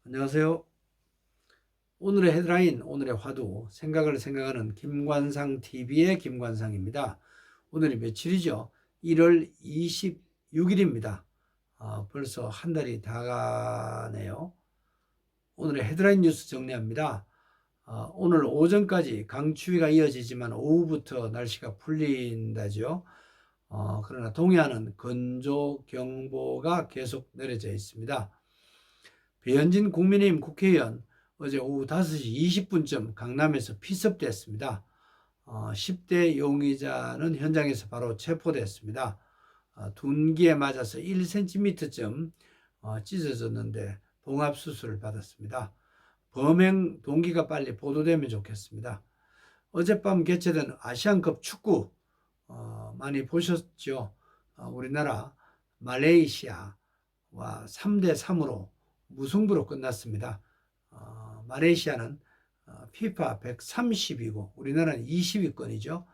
안녕하세요. 오늘의 헤드라인, 오늘의 화두, 생각을 생각하는 김관상 TV의 김관상입니다. 오늘이 며칠이죠? 1월 26일입니다. 벌써 한 달이 다 가네요. 오늘의 헤드라인 뉴스 정리합니다. 오늘 오전까지 강추위가 이어지지만 오후부터 날씨가 풀린다죠. 그러나 동해안은 건조 경보가 계속 내려져 있습니다. 배현진 국민의힘 국회의원 어제 오후 5시 20분쯤 강남에서 피습됐습니다. 10대 용의자는 현장에서 바로 체포됐습니다. 둔기에 맞아서 1cm쯤 찢어졌는데 봉합수술을 받았습니다. 범행 동기가 빨리 보도되면 좋겠습니다. 어젯밤 개최된 아시안컵 축구 많이 보셨죠? 우리나라 말레이시아와 3대3으로 무승부로 끝났습니다. 말레이시아는 피파 130이고 우리나라는 20위권이죠.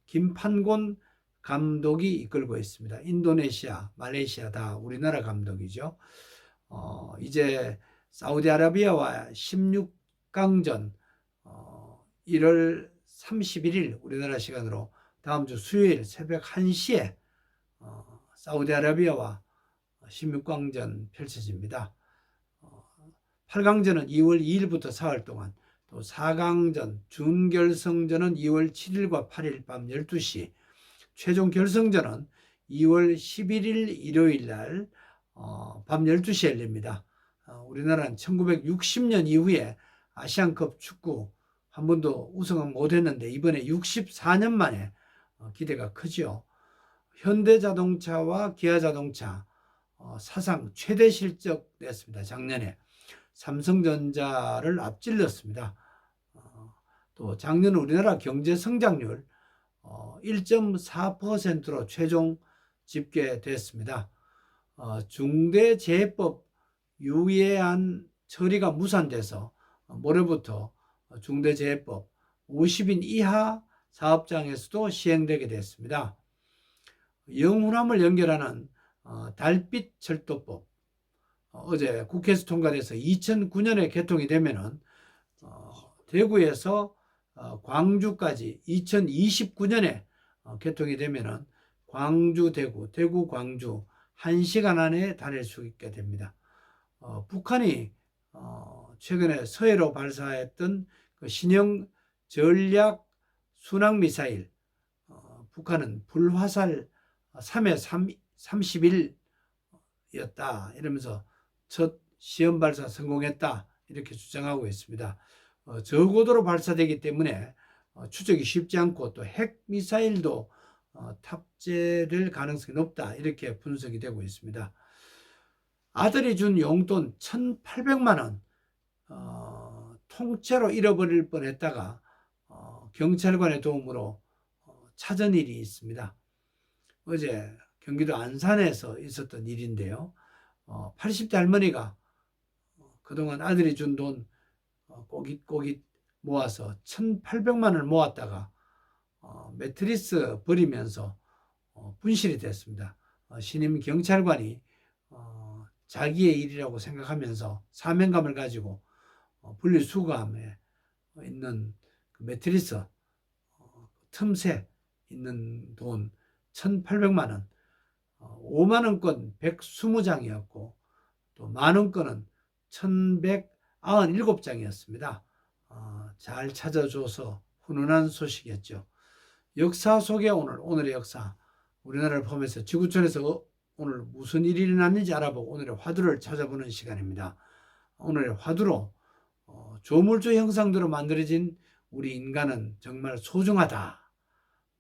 김판곤 감독이 이끌고 있습니다. 인도네시아, 말레이시아 다 우리나라 감독이죠. 이제 사우디아라비아와 16강전 1월 31일 우리나라 시간으로 다음 주 수요일 새벽 1시에 사우디아라비아와 16강전 펼쳐집니다. 8강전은 2월 2일부터 사흘 동안, 또 4강전 준결승전은 2월 7일과 8일 밤 12시, 최종 결승전은 2월 11일 일요일 날 밤 12시에 열립니다. 우리나라는 1960년 이후에 아시안컵 축구 한 번도 우승은 못했는데 이번에 64년 만에 기대가 크죠. 현대자동차와 기아자동차 사상 최대 실적 냈습니다. 작년에 삼성전자를 앞질렀습니다. 또 작년 우리나라 경제 성장률 1.4%로 최종 집계됐습니다. 중대재해법 유예안 처리가 무산돼서 모레부터 중대재해법 50인 이하 사업장에서도 시행되게 됐습니다. 영훈함을 연결하는 달빛 철도법 어제 국회에서 통과돼서 2009년에 개통이 되면은 대구에서 광주까지 2029년에 개통이 되면은 광주 대구, 대구 광주 1시간 안에 다닐 수 있게 됩니다. 북한이 최근에 서해로 발사했던 그 신형 전략 순항 미사일 북한은 불화살 3회 30일이었다 이러면서 첫 시험 발사 성공했다 이렇게 주장하고 있습니다. 저고도로 발사되기 때문에 추적이 쉽지 않고 또 핵 미사일도 탑재될 가능성이 높다 이렇게 분석이 되고 있습니다. 아들이 준 용돈 1,800만 원 통째로 잃어버릴 뻔했다가 경찰관의 도움으로 찾은 일이 있습니다. 어제 경기도 안산에서 있었던 일인데요. 80대 할머니가 그동안 아들이 준 돈 꼬깃꼬깃 모아서 1,800만 원을 모았다가 매트리스 버리면서 분실이 됐습니다. 신임 경찰관이 자기의 일이라고 생각하면서 사명감을 가지고 분리수거함에 있는 그 매트리스 틈새 있는 돈 1,800만 원 5만 원권 120장이었고 또 만원권은 1,197장이었습니다. 잘 찾아줘서 훈훈한 소식이었죠. 역사 속에 오늘의 역사, 우리나라를 포함해서 지구촌에서 오늘 무슨 일이 일어났는지 알아보고 오늘의 화두를 찾아보는 시간입니다. 오늘의 화두로 조물주 형상대로 만들어진 우리 인간은 정말 소중하다.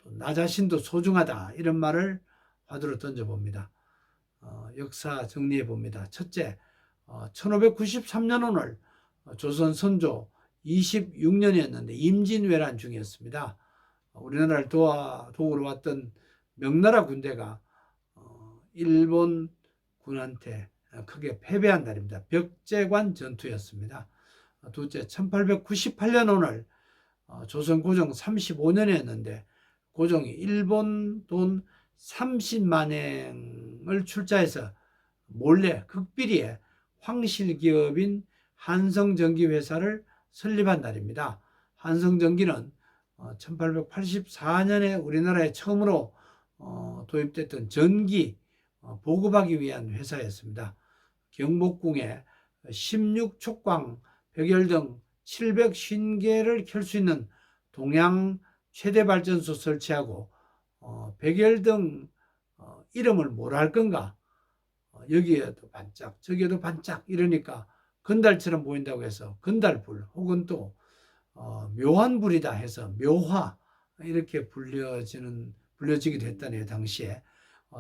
또 나 자신도 소중하다. 이런 말을 화두로 던져봅니다. 역사 정리해봅니다. 첫째, 1593년 오늘 조선 선조 26년이었는데 임진왜란 중이었습니다. 우리나라를 도우러 왔던 명나라 군대가 일본 군한테 크게 패배한 날입니다. 벽제관 전투였습니다. 둘째, 1898년 오늘 조선 고종 35년이었는데 고종이 일본 돈 30만 행을 출자해서 몰래 극비리에 황실 기업인 한성전기회사를 설립한 날입니다. 한성전기는 1884년에 우리나라에 처음으로 도입됐던 전기 보급하기 위한 회사였습니다. 경복궁에 16촉광 벽열 등 750개를 켤 수 있는 동양 최대 발전소 설치하고 벽열 등 이름을 뭐라 할 건가, 여기에도 반짝 저기에도 반짝 이러니까 건달처럼 보인다고 해서 건달불, 혹은 또 묘한 불이다 해서 묘화 이렇게 불려지기도 했다네요. 당시에.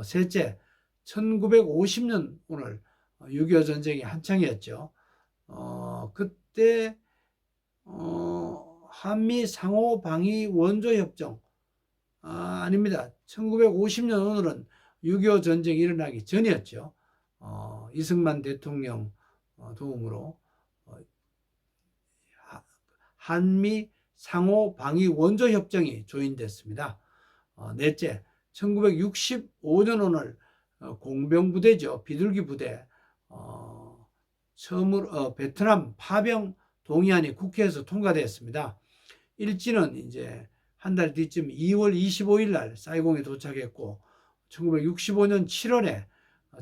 셋째, 1950년 오늘 6.25 전쟁이 한창이었죠. 그때 한미 상호 방위 원조 협정, 아닙니다. 1950년 오늘은 6.25 전쟁이 일어나기 전이었죠. 이승만 대통령 도움으로 한미 상호 방위 원조 협정이 조인됐습니다. 넷째, 1965년 오늘 공병부대죠. 비둘기 부대 처음으로 베트남 파병 동의안이 국회에서 통과되었습니다. 일지는 이제 한 달 뒤쯤 2월 25일 날 사이공에 도착했고 1965년 7월에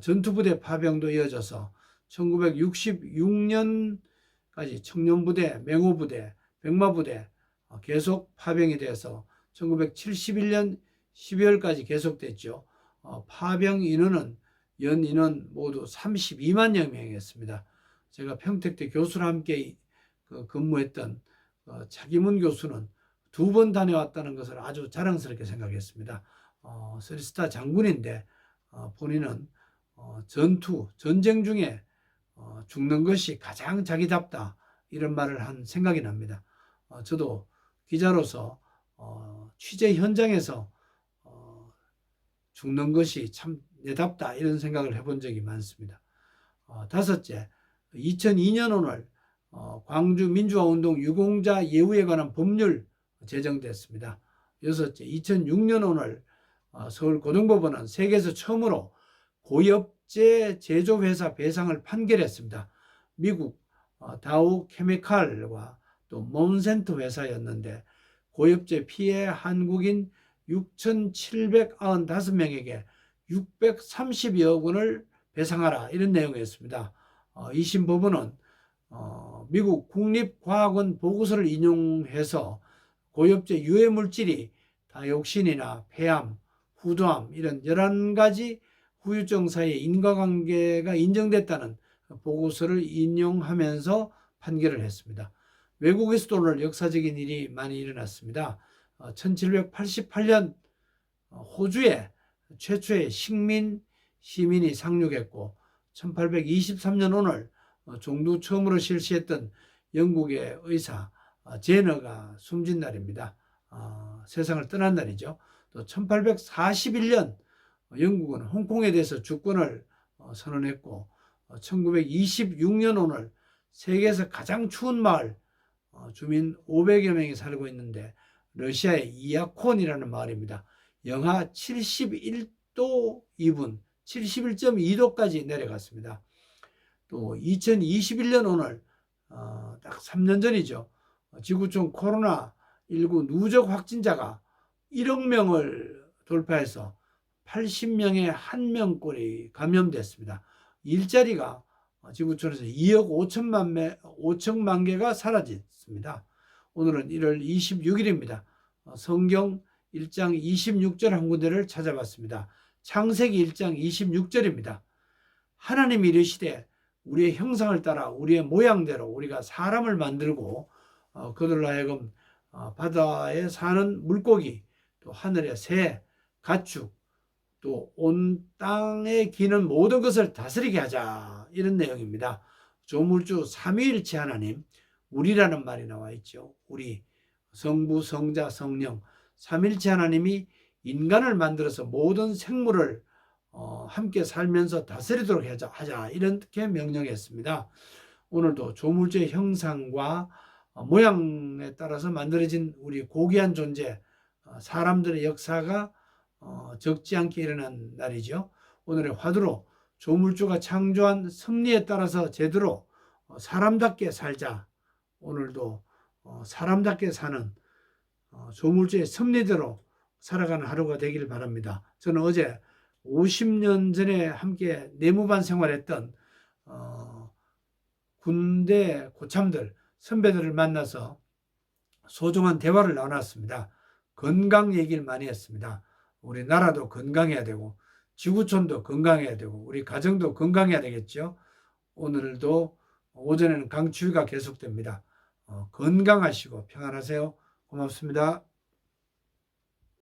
전투부대 파병도 이어져서 1966년까지 청년부대, 맹호부대, 백마부대 계속 파병이 돼서 1971년 12월까지 계속됐죠. 파병 인원은 연 인원 모두 32만여 명이었습니다. 제가 평택대 교수랑 함께 근무했던 차기문 교수는 2번 다녀왔다는 것을 아주 자랑스럽게 생각했습니다. 쓰리스타 장군인데 본인은 전쟁 중에 죽는 것이 가장 자기답다 이런 말을 한 생각이 납니다. 저도 기자로서 취재 현장에서 죽는 것이 참 내답다 이런 생각을 해본 적이 많습니다. 다섯째, 2002년 오늘 광주 민주화운동 유공자 예우에 관한 법률 제정됐습니다. 여섯째, 2006년 오늘 서울고등법원은 세계에서 처음으로 고엽제 제조회사 배상을 판결했습니다. 미국 다우 케미칼과 또 몬센토 회사였는데 고엽제 피해 한국인 6,795명에게 630여 원을 배상하라 이런 내용이었습니다. 2심 법원은 미국 국립과학원 보고서를 인용해서 고엽제 유해 물질이 다이옥신이나 폐암, 후두암 이런 11가지 후유증 사이의 인과관계가 인정됐다는 보고서를 인용하면서 판결을 했습니다. 외국에서도 오늘 역사적인 일이 많이 일어났습니다. 1788년 호주에 최초의 식민 시민이 상륙했고 1823년 오늘 종두 처음으로 실시했던 영국의 의사 제너가 숨진 날입니다. 세상을 떠난 날이죠. 또 1841년 영국은 홍콩에 대해서 주권을 선언했고 1926년 오늘 세계에서 가장 추운 마을 주민 500여 명이 살고 있는데 러시아의 이아콘이라는 마을입니다. 영하 71도 2분 71.2도까지 내려갔습니다. 또 2021년 오늘 딱 3년 전이죠. 지구촌 코로나19 누적 확진자가 1억 명을 돌파해서 80명에 1명꼴이 감염됐습니다. 일자리가 지구촌에서 2억 5천만 개가 사라졌습니다. 오늘은 1월 26일입니다. 성경 1장 26절 한 군데를 찾아봤습니다. 창세기 1장 26절입니다. 하나님이 이르시되 우리의 형상을 따라 우리의 모양대로 우리가 사람을 만들고 그들로 하여금 바다에 사는 물고기 또 하늘의 새, 가축 또 온 땅에 기는 모든 것을 다스리게 하자 이런 내용입니다. 조물주 삼위일체 하나님, 우리라는 말이 나와 있죠. 우리 성부, 성자, 성령 삼일체 하나님이 인간을 만들어서 모든 생물을 함께 살면서 다스리도록 하자 이렇게 명령했습니다. 오늘도 조물주의 형상과 모양에 따라서 만들어진 우리 고귀한 존재 사람들의 역사가 적지 않게 일어난 날이죠. 오늘의 화두로 조물주가 창조한 섭리에 따라서 제대로 사람답게 살자. 오늘도 사람답게 사는 조물주의 섭리대로 살아가는 하루가 되기를 바랍니다. 저는 어제 50년 전에 함께 내무반 생활했던 군대 고참들, 선배들을 만나서 소중한 대화를 나눴습니다. 건강 얘기를 많이 했습니다. 우리 나라도 건강해야 되고 지구촌도 건강해야 되고 우리 가정도 건강해야 되겠죠. 오늘도 오전에는 강추위가 계속됩니다. 건강하시고 평안하세요. 고맙습니다.